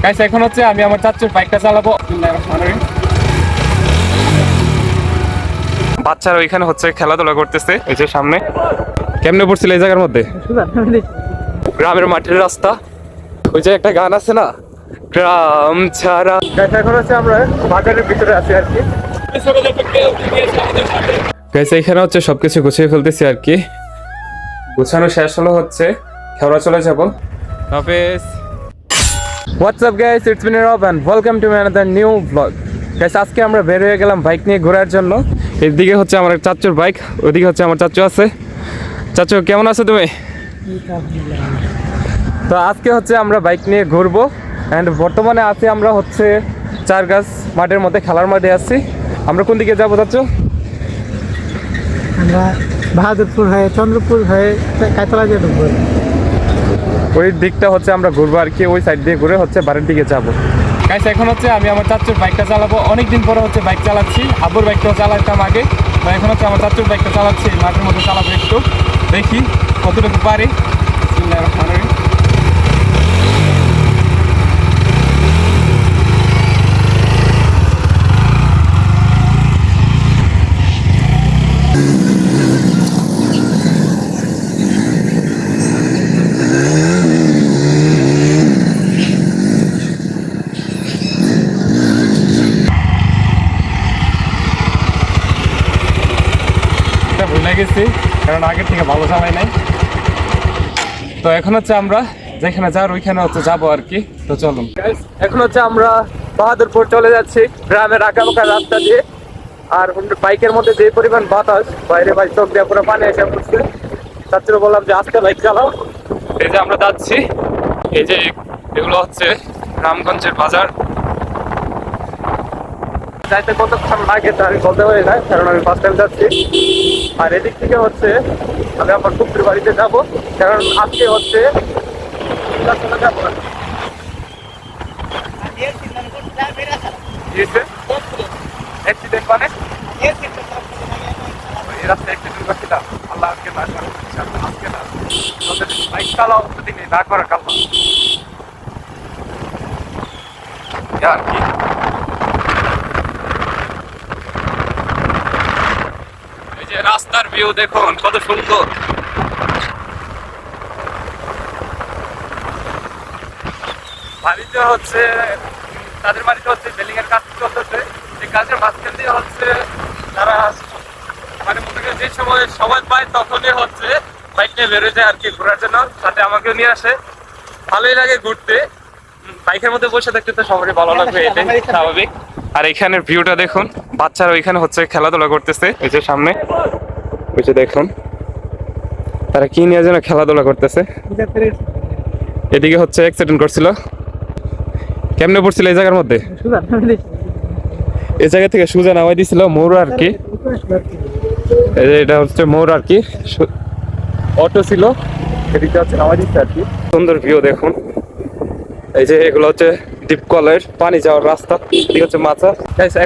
Guys এখন হচ্ছে আমি আমার চাচুর বাইকটা চালাবো। বাচ্চারা ওইখানে হচ্ছে খেলাধুলা করতেছে এই যে সামনে। কেমনে পড়ছিল এই জায়গার মধ্যে? গ্রামের মাটির রাস্তা, ওই যে একটা গান আছে না, গ্রাম ছাড়া। গাইস এখন হচ্ছে আমরা বাজারের ভিতরে আছি আর কি। গাইস এখানে হচ্ছে সবকিছু গুছিয়ে ফেলতেছি আর কি। গুছানো শেষ হলো হচ্ছে খেওড়া চলে যাব। হাফেজ। What's up guys, it's been Rob and welcome to another new vlog. Guys আজকে আমরা বের হয়ে গেলাম বাইক নিয়ে ঘোরার জন্য। এদিকে হচ্ছে আমার চাচুর বাইক, ওইদিকে হচ্ছে আমার চাচু আছে। চাচু কেমন আছো তুমি? তো আজকে হচ্ছে আমরা বাইক নিয়ে ঘুরবো অ্যান্ড বর্তমানে আছি আমরা হচ্ছে চারগাছ মাঠের মধ্যে, খেলার মাঠে আছি। আমরা কোন দিকে যাবো চাচু? আমরা বাহাদুরপুর হয়ে চন্দ্রপুর হয়ে কায়তলা দিয়ে ঢুকবো। ওই দিকটা হচ্ছে আমরা ঘুরবো আর কি, ওই সাইড দিয়ে ঘুরে হচ্ছে বাড়ির দিকে যাবো। গাইস এখন হচ্ছে আমি আমার চাচুর বাইকটা চালাবো। অনেকদিন পরে হচ্ছে বাইক চালাচ্ছি, আব্বুর বাইকটাও চালাতাম আগে, তো এখন হচ্ছে আমার চাচুর বাইকটা চালাচ্ছি। মাঠের মধ্যে চালাবো, একটু দেখি কতটুকু পারি। ভুলে গেছি কারণ আগের থেকে ভালো চালাই নাই। তো এখন হচ্ছে আমরা যেখানে যাওয়ার ওইখানে হচ্ছে যাবো আর কি। তো চলুন এখন হচ্ছে আমরা বাহাদুরপুর চলে যাচ্ছি, গ্রামের আঁকাবাঁকা রাস্তা দিয়ে। আর বাইকের মধ্যে যে পরিমাণ বাতাস, বাইরে বাইক চোখ দিয়ে পুরো পানি এসে পড়ছে। তার জন্য বললাম যে আজকে বাইক চালাও। এই যে আমরা যাচ্ছি, এই যে এগুলো হচ্ছে রামগঞ্জের বাজার। যাইতে কতক্ষণ লাগে তা আমি বলতে পারি না, কারণ আমি ফার্স্ট টাইম যাচ্ছি। আর এদিক থেকে হচ্ছে আমি আমার কুকুরের বাড়িতে যাব, কারণ আজকে হচ্ছে অ্যাক্সিডেন্ট মানে এই রাস্তায় অ্যাক্সিডেন্ট করছিলাম। আল্লাহ আজকে না করে, আজকে না বাইক চালাও দিনে না করার কাল্লা আর কি। রাস্তার ভিউ দেখুন কত সুন্দর। বাড়িতে হচ্ছে তাদের বাড়িতে হচ্ছে বিল্ডিং এর কাজ চলতেছে। এই কাজের মাঝখান দিয়ে হচ্ছে তারা মানে মনে করেন যে সময় সময় পায় তখনই হচ্ছে বাইক নিয়ে বেরোয় যায় আর কি ঘোরার জন্য, সাথে আমাকেও নিয়ে আসে। ভালোই লাগে ঘুরতে, বাইকের মধ্যে বসে থাকতে তো সবারই ভালো লাগবে, এটাই স্বাভাবিক। আর এখানের ভিউটা দেখুন, বাচ্চারা ওইখানে হচ্ছে খেলাধুলা করতেছে এই যে সামনে। ওই যে দেখুন তারা কি নিয়ে যেন খেলাধুলা করতেছে। এদিকে হচ্ছে অ্যাক্সিডেন্ট করছিল। কেমনে পড়ছিল এই জায়গার মধ্যে? এই জায়গা থেকে সুজা নামাই দিছিল মোড় আর কি। এটা হচ্ছে মোড় আর কি, অটো ছিল, এদিকে হচ্ছে নামাই দিচ্ছে আর কি। সুন্দর ভিউ দেখুন। এই যে এগুলো হচ্ছে ডিপকলের পানি যাওয়ার রাস্তা, এদিকে হচ্ছে মাছা।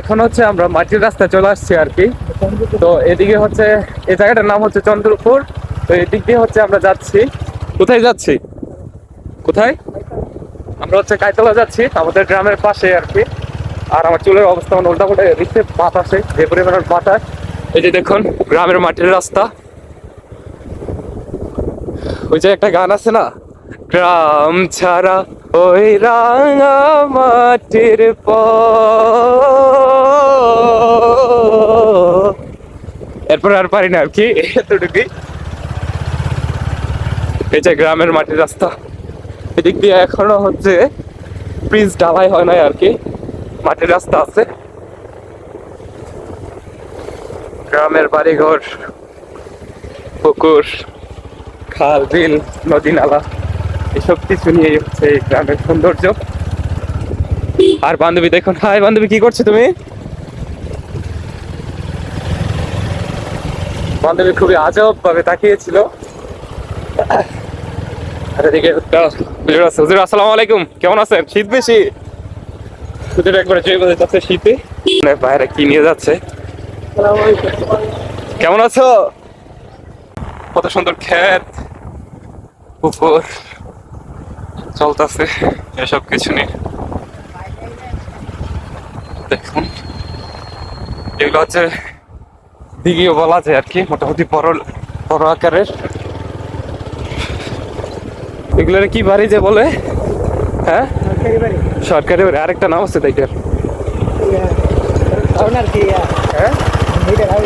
এখন হচ্ছে আমরা মাটির রাস্তায় চলে আসছি আর কি। তো এদিকে হচ্ছে এই জায়গাটার নাম হচ্ছে চন্দ্রপুর। তো এদিক দিয়ে হচ্ছে আমরা যাচ্ছি। কোথায় যাচ্ছি? কোথায়? আমরা হচ্ছে কায়তলা যাচ্ছি, আমাদের গ্রামের পাশে আর কি। আর আমার চুলের অবস্থা মানে উল্টা পাল্টা দিচ্ছে বাতাসে, যে পরিমাণের বাতাস। এই যে দেখুন গ্রামের মাটির রাস্তা। ওই যে একটা গান আছে না, গ্রাম ছাড়া ওই রাঙা মাটির এরপর আর পারি না আর কি, এতটুকুই। এই যে গ্রামের মাটির রাস্তা, এদিক দিয়ে এখনো হচ্ছে ব্রিজ ঢালাই হয় নাই আর কি, মাটির রাস্তা আছে। গ্রামের বাড়িঘর, পুকুর, খাল বিল, নদী নালা, এসব কিছু নিয়ে হচ্ছে এই গ্রামের সৌন্দর্য। আর বান্ধবী দেখুন, হাই বান্ধবী কি করছো তুমি? বান্ধবী খুবই আজব ভাবে তাকিয়েছিল। আর এদিকে হুজুর আসসালামু আলাইকুম, কেমন আছেন? শীত বেশি, হুজুর একবারে জয় বলে যাচ্ছে শীতে। বাইরে কি নিয়ে যাচ্ছে? কেমন আছো? কত সুন্দর ক্ষেত, পুকুর চলতেছে, এসব কিছু নিয়ে দেখুন এগুলো হচ্ছে দিঘিও বলা যায় আর কি, মোটামুটি বড় বড় আকারের। এগুলোর কি বাড়ি যে বলে? হ্যাঁ, সরকারি বাড়ি। সরকারি বাড়ি। আরেকটা নাম আছে তাইটার। ওনার কি হ্যাঁ, এইটা ভাই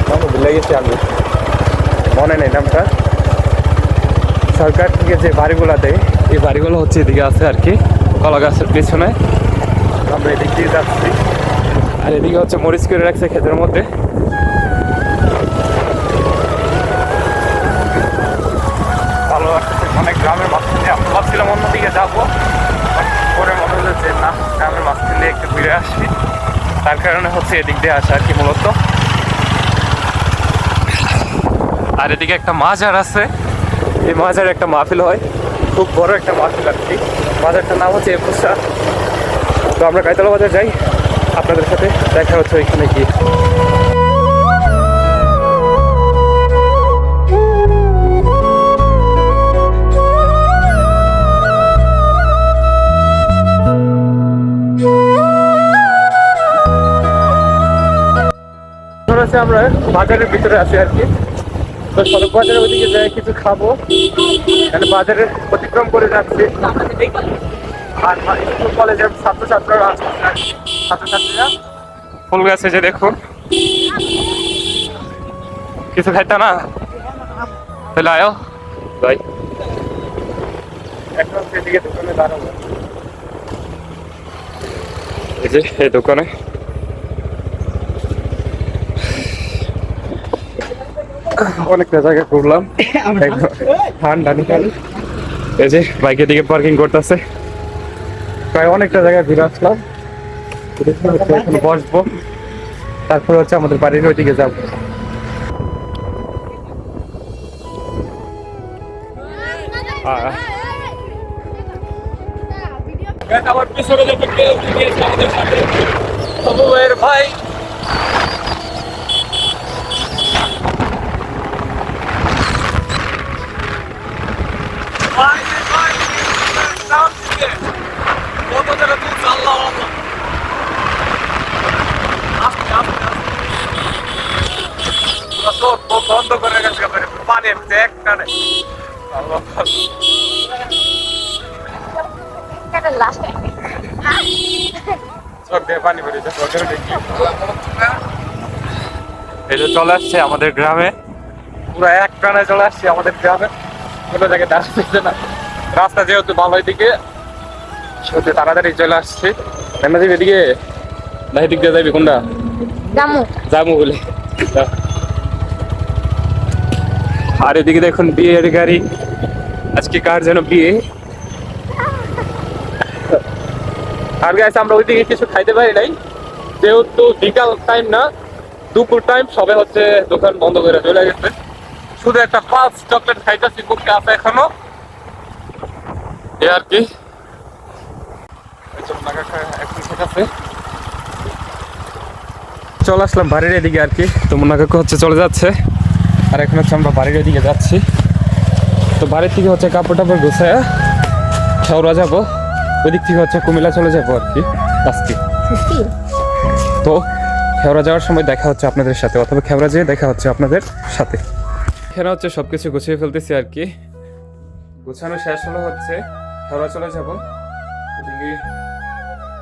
নাম ভুলে গেছি আমি, মনে নেই নামটা। সরকার থেকে যে বাড়িগুলো দেয় এই বাড়িগুলো হচ্ছে এদিকে আছে আর কি, কলা গাছের পিছনে। আমরা এদিক দিয়ে যাচ্ছি, আর এদিকে হচ্ছে মরিচ করে রাখছে ক্ষেতের মধ্যে। ভালো লাগছে, অনেক গ্রামের মাঝখানে। আমরা ভাবছিলাম অন্যদিকে যাবো, পরে মনে হলো যে না, গ্রামের মাঝখান দিয়ে একটু ঘুরে আসি, তার কারণে হচ্ছে এদিক দিয়ে আসা আর কি মূলত। আর এদিকে একটা মাজার আছে, এই মাজারে একটা মাহফিল হয়, খুব বড় একটা মাহফিল আর কি। বাজারটার নাম হচ্ছে একুশা। তো আমরা গাইতলা বাজার যাই, আপনাদের সাথে দেখা হচ্ছে ওইখানে গিয়ে। আমরা বাজারের ভিতরে আছি আর কি। তো সড়ক বাজারের ওইদিকে যাই কিছু খাবো, মানে বাজারে অতিক্রম করে যাচ্ছি। আর স্কুল কলেজের ছাত্রছাত্রীরা ছাত্রছাত্রীরা ফুল গাছে যে দেখুন, কিছু খাইতা না তাহলে আয়ো ভাই, এখন সেদিকে দোকানে দাঁড়াবো। এই যে এই দোকানে অনেকটা জায়গা ঘুরলাম, ঠান্ডা নিকালে। এই যে বাইকের দিকে পার্কিং করতেছে, প্রায় অনেকটা জায়গায় ঘুরে আসলাম। এখন বসবো, তারপরে হচ্ছে আমাদের বাড়ির ওইদিকে যাবো। আমার পিছনে ভাই বন্ধ করে গেছে পানি একটা নেই। চোখ দিয়ে পানি বেরিয়েছে। এই যে চলে আসছে আমাদের গ্রামে, পুরো এক প্রাণে চলে আসছে আমাদের গ্রামে, কোনো জায়গায় দাঁড়াচ্ছে না। রাস্তা যেহেতু ভালোই দিকে সেহেতু তাড়াতাড়ি চলে আসছে। কেন যাবি এদিকে না এদিক দিয়ে যাবি? কোনটা যাবো বলে। আর এদিকে দেখুন বিয়ের গাড়ি, আজকে কার যেন বিয়ে। আর গাইস আমরা ওইদিকে কিছু খাইতে পারি নাই, যেহেতু বিকাল টাইম না দুপুর টাইম, সবে হচ্ছে দোকান বন্ধ করে চলে গেছে। শুধু একটা পালস চকলেট খাইতেছি, বুকটা আছে এখনো এ আর কি। চলে আসলাম বাড়ির এদিকে আর কি। তো মুন্না কাকু হচ্ছে চলে যাচ্ছে, আর এখন হচ্ছে আমরা বাড়ির এদিকে যাচ্ছি। তো বাড়ির থেকে হচ্ছে কাপড় টাপড় গুছায় খেওড়া যাবো, ওইদিক থেকে হচ্ছে কুমিল্লা চলে যাবো আর কি আজকে। তো খেওড়া যাওয়ার সময় দেখা হচ্ছে আপনাদের সাথে, অথবা খেওড়া যেয়ে দেখা হচ্ছে আপনাদের সাথে। এখানে হচ্ছে সবকিছু গুছিয়ে ফেলতেছি আর কি। গুছানো শেষ হলো, হচ্ছে খেওড়া চলে যাবো। ওদিকে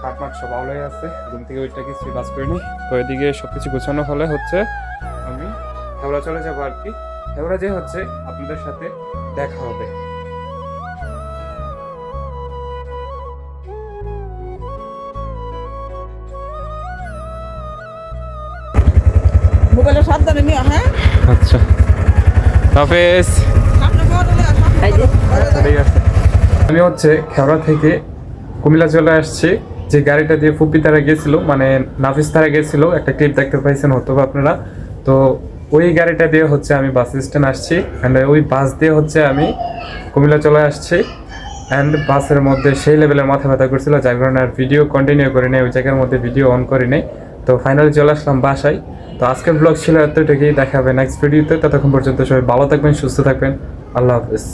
কাঠমাট সব আওলাই আছে, ঘুম থেকে ওইটা কিছুই বাস করিনি। তো এদিকে সবকিছু গোছানো হলে হচ্ছে আমি খেওড়া চলে যাবো আর কি। খেওড়া যে হচ্ছে আপনাদের সাথে দেখা হবে। মোবাইলে সাবধানে নিও। হ্যাঁ, আচ্ছা হাফেজ। সামনে বড় ঠিক আছে। আমি হচ্ছে খেওড়া থেকে কুমিল্লা চলে আসছি। যে গাড়িটা দিয়ে ফুপি তারা গেছিল, মানে নাফিস তারা গেছিল, একটা ক্লিপ দেখতে পাইছেন হয়তো আপনারা। তো ওই গাড়িটা দিয়ে হচ্ছে আমি বাস স্ট্যান্ড আসছি, অ্যান্ড ওই বাস দিয়ে হচ্ছে আমি কুমিল্লা চলে আসছি। অ্যান্ড বাসের মধ্যে সেই লেভেলের মাথা ব্যথা করছিল, যার কারণে আর ভিডিও কন্টিনিউ করি নাই, ওই জায়গার মধ্যে ভিডিও অন করি নাই। তো ফাইনালি চলে আসলাম বাসায়। তো আজকের ব্লগ ছিল এতটুকুই, দেখা হবে নেক্সট ভিডিওতে। ততক্ষণ পর্যন্ত সবাই ভালো থাকবেন, সুস্থ থাকবেন। আল্লাহ হাফেজ।